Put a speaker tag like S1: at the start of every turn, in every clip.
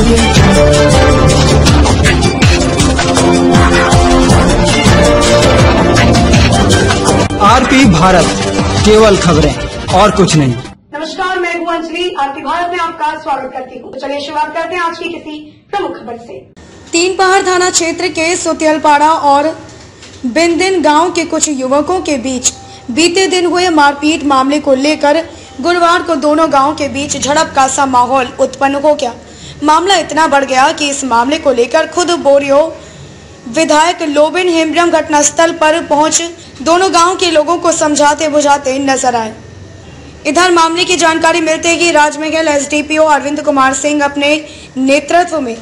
S1: RP Bharat, केवल खबरें और कुछ नहीं।
S2: नमस्कार, मैं हूं अंजलि। आरपी भारत में आपका स्वागत करती हूं। तो चलिए शुरुआत करते हैं आज की किसी प्रमुख खबर से। तीन पहाड़ थाना क्षेत्र के सुतियलपाड़ा और बिंदिन गांव के कुछ युवकों के बीच बीते दिन हुए मारपीट मामले को लेकर गुरुवार को दोनों गांव के बीच झड़प का सा माहौल उत्पन्न हो गया। मामला इतना बढ़ गया कि इस मामले को लेकर खुद बोरियो विधायक लोबिन हेम्ब्रम घटनास्थल पर पहुंच दोनों गांव के लोगों को समझाते बुझाते नजर आए। इधर मामले की जानकारी मिलते ही राजमहल एसडीपीओ अरविंद कुमार सिंह अपने नेतृत्व में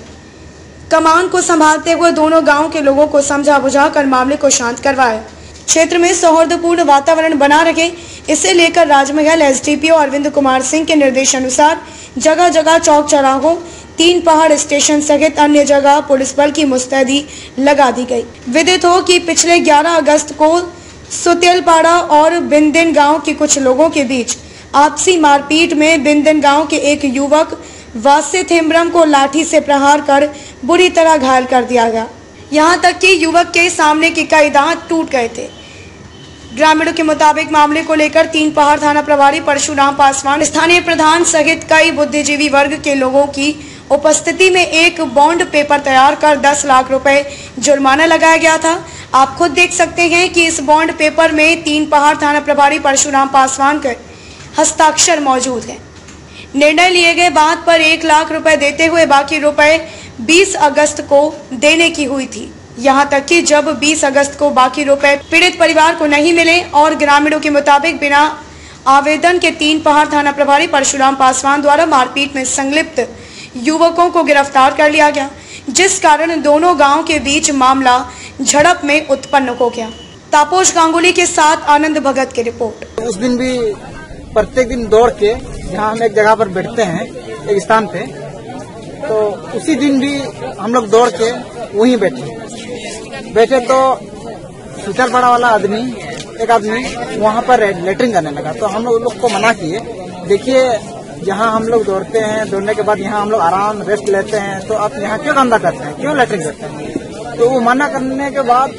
S2: कमान को संभालते हुए दोनों गांव के लोगों को समझा बुझाकर मामले को शांत करवाया। क्षेत्र में सौहार्दपूर्ण वातावरण बना रखे, इसे लेकर राजमहल एसडीपीओ अरविंद कुमार सिंह के निर्देशानुसार जगह जगह चौक चौराहों, तीन पहाड़ स्टेशन सहित अन्य जगह पुलिस बल की मुस्तैदी लगा दी गई। विदित हो कि पिछले 11 अगस्त को सुतियलपाड़ा और बिंदिन गांव के कुछ लोगों के बीच आपसी मारपीट में बिंदिन गांव के एक युवक वासित हेम्ब्रम को लाठी से प्रहार कर बुरी तरह घायल कर दिया गया। यहां तक कि युवक के सामने के कई दांत टूट गए थे। ग्रामीणों के मुताबिक मामले को लेकर तीन पहाड़ थाना प्रभारी परशुराम पासवान, स्थानीय प्रधान सहित कई बुद्धिजीवी वर्ग के लोगों की उपस्थिति में एक बॉन्ड पेपर तैयार कर 10 लाख रुपए जुर्माना लगाया गया था। आप खुद देख सकते हैं कि इस बॉन्ड पेपर में तीन पहाड़ थाना प्रभारी परशुराम पासवान के हस्ताक्षर मौजूद है। निर्णय लिए गए बात पर 1 लाख रुपए देते हुए बाकी रुपए 20 अगस्त को देने की हुई थी। यहां तक कि जब 20 अगस्त को बाकी रुपए पीड़ित परिवार को नहीं मिले और ग्रामीणों के मुताबिक बिना आवेदन के तीन पहाड़ थाना प्रभारी परशुराम पासवान द्वारा मारपीट में संलिप्त युवकों को गिरफ्तार कर लिया गया, जिस कारण दोनों गांव के बीच मामला झड़प में उत्पन्न हो गया। तापोश गांगुली के साथ आनंद भगत की रिपोर्ट।
S3: उस दिन भी प्रत्येक दिन दौड़ के जहाँ हम एक जगह पर बैठते हैं एक स्थान पे, तो उसी दिन भी हम लोग दौड़ के वहीं बैठे तो सुतियलपाड़ा वाला एक आदमी वहाँ पर लेटरिंग करने लगा। तो हम लोग को मना किए, देखिए यहाँ हम लोग दौड़ते हैं, दौड़ने के बाद यहाँ हम लोग आराम रेस्ट लेते हैं, तो आप यहाँ क्यों गंदा करते हैं, क्यों लेटरिंग करते हैं। तो वो मना करने के बाद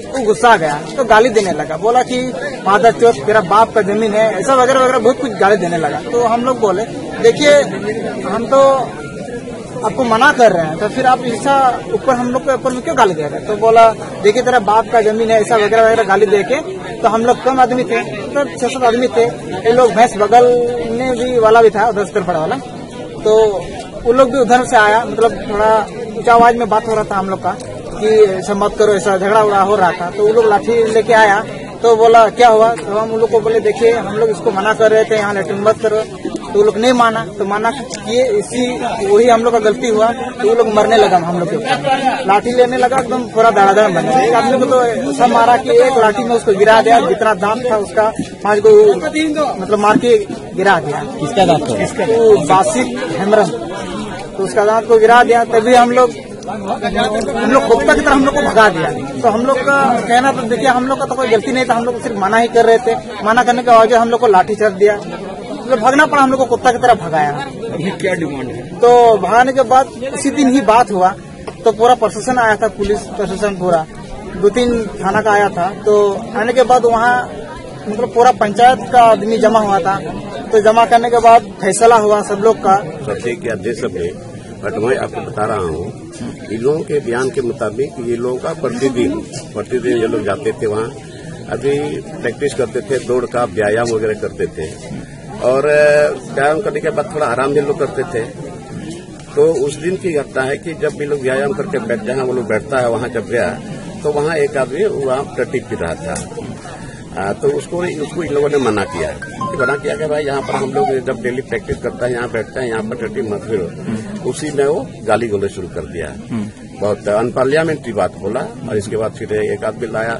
S3: वो गुस्सा गया तो गाली देने लगा, बोला कि मादर चोत तेरा बाप का जमीन है, ऐसा वगैरह वगैरह बहुत कुछ गाली देने लगा। तो हम लोग बोले देखिए हम तो आपको मना कर रहे हैं, तो फिर आप ऐसा ऊपर हम लोग के ऊपर में क्यों गाली दे रहे हैं। तो बोला देखिए तेरा बाप का जमीन है, ऐसा वगैरह वगैरह गाली दे के। तो हम लोग कम आदमी थे, तो 6-7 आदमी थे। ये लोग भैंस बगल में भी वाला भी था उधर सुतियलपाड़ा वाला, तो वो लोग भी उधर से आया, मतलब थोड़ा ऊंचा आवाज में बात हो रहा था हम लोग का कि ऐसा मत करो, ऐसा झगड़ा उगड़ा हो रहा था। तो वो लोग लाठी लेके आया, तो बोला क्या हुआ। तो हम उन लोग को बोले देखिए हम लोग इसको मना कर रहे थे यहाँ लेटरिंग मत करो, तो वो लोग नहीं माना, तो माना किए, इसी वही हम लोग का गलती हुआ। तो वो लोग मरने लगा, हम लोग के लाठी लेने लगा, एकदम पूरा धड़ाधड़ बन गया। एक आदमी को तो ऐसा मारा कि एक लाठी में उसको गिरा दिया, जितना दांत था उसका 5 को मतलब मार के गिरा दिया।
S4: किसका दांत था?
S3: इसका वासित हेम्ब्रम, तो उसका दांत को गिरा दिया। तभी हम लोग कुत्ता की तरह हम लोग को भगा दिया। तो हम लोग का कहना तो देखिए हम लोग का तो कोई गलती नहीं था, हम लोग सिर्फ मना ही कर रहे थे। मना करने के बावजूद हम लोग को लाठी चार्ज दिया, मतलब भागना पड़ा, हम लोग को कुत्ता की तरह भगाया।
S4: अभी क्या डिमांड है?
S3: तो भगाने के बाद उसी दिन ही बात हुआ, तो पूरा प्रशासन आया था, पुलिस प्रशासन पूरा 2-3 थाना का आया था। तो आने के बाद वहाँ मतलब पूरा पंचायत का आदमी जमा हुआ था। तो जमा करने के बाद फैसला हुआ सब लोग का।
S5: बट मैं आपको बता रहा हूँ, इन लोगों के बयान के मुताबिक ये लोगों का प्रतिदिन ये लोग जाते थे वहाँ, अभी प्रैक्टिस करते थे, दौड़ का व्यायाम वगैरह करते थे, और व्यायाम करने के बाद थोड़ा आराम भी लोग करते थे। तो उस दिन की घटना है कि जब भी लोग व्यायाम करके बैठ जहाँ वो लोग बैठता है वहाँ जब गया, तो वहाँ एक आदमी वहाँ टट्टी पी रहा था। तो उसको इन लोगों ने मना किया कि भाई यहाँ पर हम लोग जब डेली प्रैक्टिस करता है यहाँ बैठते हैं, यहाँ पर टट्टी मत फिरो। उसी में वो गाली गलौज शुरू कर दिया, बहुत अनपार्लियामेंट्री बात बोला। और इसके बाद फिर एक आदमी लाया,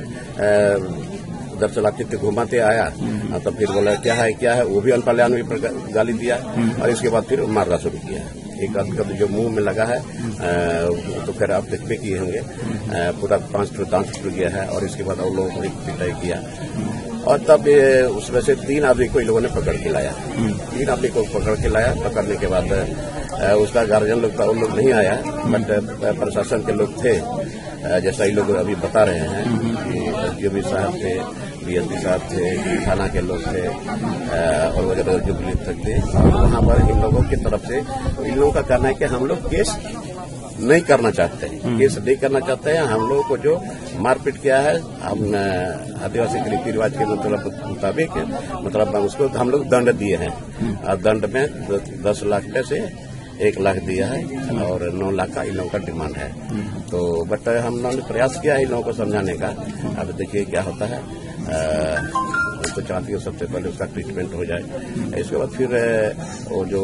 S5: उधर चलाते थे घुमाते आया, तो फिर बोला क्या है, वो भी अनपार्लियामेंट्री गाली दिया। और इसके बाद फिर मारना शुरू किया। एक आदमी का जो मुंह में लगा है तो खैर आप देखते किए होंगे, पूरा 5 दांत टूट गया है। और इसके बाद और लोगों को पिटाई किया। और तब उसमें से 3 आदमी को इन लोगों ने पकड़ के लाया। 3 आदमी को पकड़ के लाया। पकड़ने के बाद उसका गार्जियन लोग था, उन लोग नहीं आया, बट प्रशासन के लोग थे, जैसा ये लोग अभी बता रहे हैं कि एसडीओ साहब थे, डीएसपी साहब थे, थाना के लोग थे और वगैरह जो पुलिस तक थे। और वहाँ पर इन लोगों की तरफ से इन लोगों का कहना है कि हम लोग केस नहीं करना चाहते हैं, केस नहीं करना चाहते हैं। हम लोगों को जो मारपीट किया है, हम आदिवासी के रीति रिवाज के मुताबिक मतलब उसको हम लोग दंड दिए हैं, और दंड में 10 लाख में से 1 लाख दिया है और 9 लाख का इन लोगों का डिमांड है। तो बट हम लोगों ने प्रयास किया है इन लोगों को समझाने का। अब देखिए क्या होता है। तो चाहती है सबसे पहले उसका ट्रीटमेंट हो जाए, इसके बाद फिर वो जो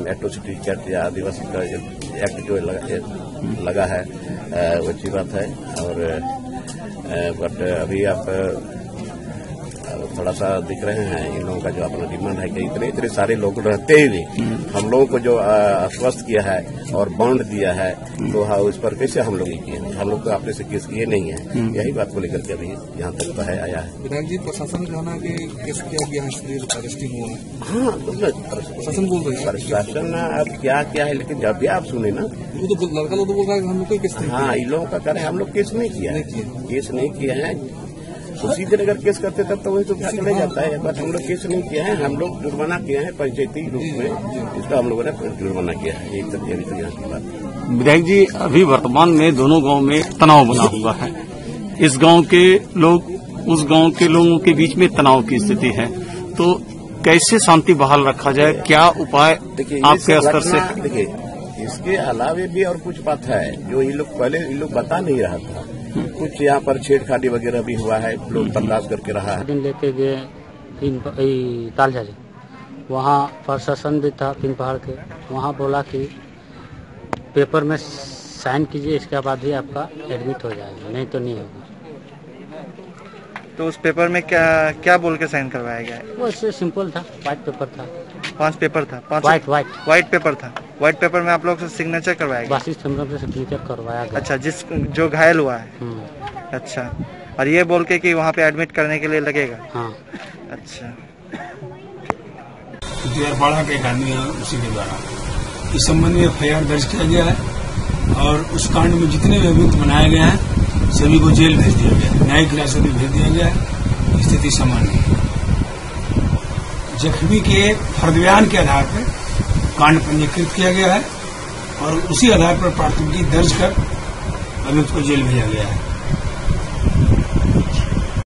S5: एट्रोसिटी एक्ट या आदिवासी का एक्ट जो लगा है वो अच्छी बात है। और बट अभी आप थोड़ा सा दिख रहे हैं इन लोगों का जो अपना डिमांड है कि इतने सारे लोग रहते ही भी हम लोगों को जो आश्वस्त किया है और बॉन्ड दिया है, तो हाँ उस पर कैसे हम लोग ये किए, हम लोग तो आपने से केस किए नहीं है। यही बात को लेकर के अभी यहाँ तक तो है आया है।
S4: विधायक जी, प्रशासन ने कहा कि केस किया गया है, अरेस्टिंग हुआ है।
S5: हाँ,
S4: प्रशासन बोल रहे हैं,
S5: प्रशासन अब क्या है, लेकिन जब भी आप सुने ना,
S4: वो तो लड़का लोग बोल रहा है हम लोग कोई केस नहीं।
S5: हाँ, इन लोगों का कह रहे हैं हम लोग केस नहीं किया है, केस नहीं किए हैं। उसी दिन अगर केस करते तब तो वही तो क्या चले जाता है, बट हम लोग केस नहीं किए हैं, हम लोग जुर्माना किए हैं पंचायती रूप में, इसका हम लोगों ने जुर्माना किया है। एक तरह तो यहाँ की बात।
S6: विधायक जी, अभी वर्तमान में दोनों गांव में तनाव बना हुआ है, इस गांव के लोग उस गांव के लोगों के बीच में तनाव की स्थिति है, तो कैसे शांति बहाल रखा जाए, क्या उपाय आपके स्तर से?
S5: देखिए, इसके अलावे भी और कुछ बात है जो ये लोग पहले बता नहीं रहा था। कुछ यहाँ पर छेड़खानी वगैरह भी हुआ है, लोग बर्दाश्त करके रहा है।
S7: दिन लेके गए तालझारी, वहाँ प्रशासन भी था तीन पहाड़ के, वहाँ बोला कि पेपर में साइन कीजिए, इसके बाद ही आपका एडमिट हो जाएगा, नहीं तो नहीं होगा।
S8: तो उस पेपर में क्या बोल के साइन करवाया गया है?
S7: वो इससे सिंपल था, व्हाइट पेपर था।
S8: 5 पेपर था? व्हाइट पेपर था। व्हाइट पेपर में आप लोग से सिग्नेचर करवाया गया?
S7: बासिस से सिग्नेचर करवाया गया।
S8: अच्छा, जो घायल हुआ है। अच्छा, और ये बोल के कि वहाँ पे एडमिट करने के लिए लगेगा?
S7: हाँ।
S8: अच्छा,
S9: सुतियालपाड़ा का एक आदमी है, उसी के द्वारा इस संबंध में FIR दर्ज किया गया है और उस कांड में जितने भी अभियुक्त बनाए गए हैं सभी को जेल भेज दिया गया है, न्यायिक हिरासत में भेज दिया गया है। स्थिति सामान्य है। जख्मी के फर्द बयान के आधार पर कांड पंजीकृत किया गया है और उसी आधार पर प्राथमिकी दर्ज कर अभियुक्त को जेल भेजा गया है।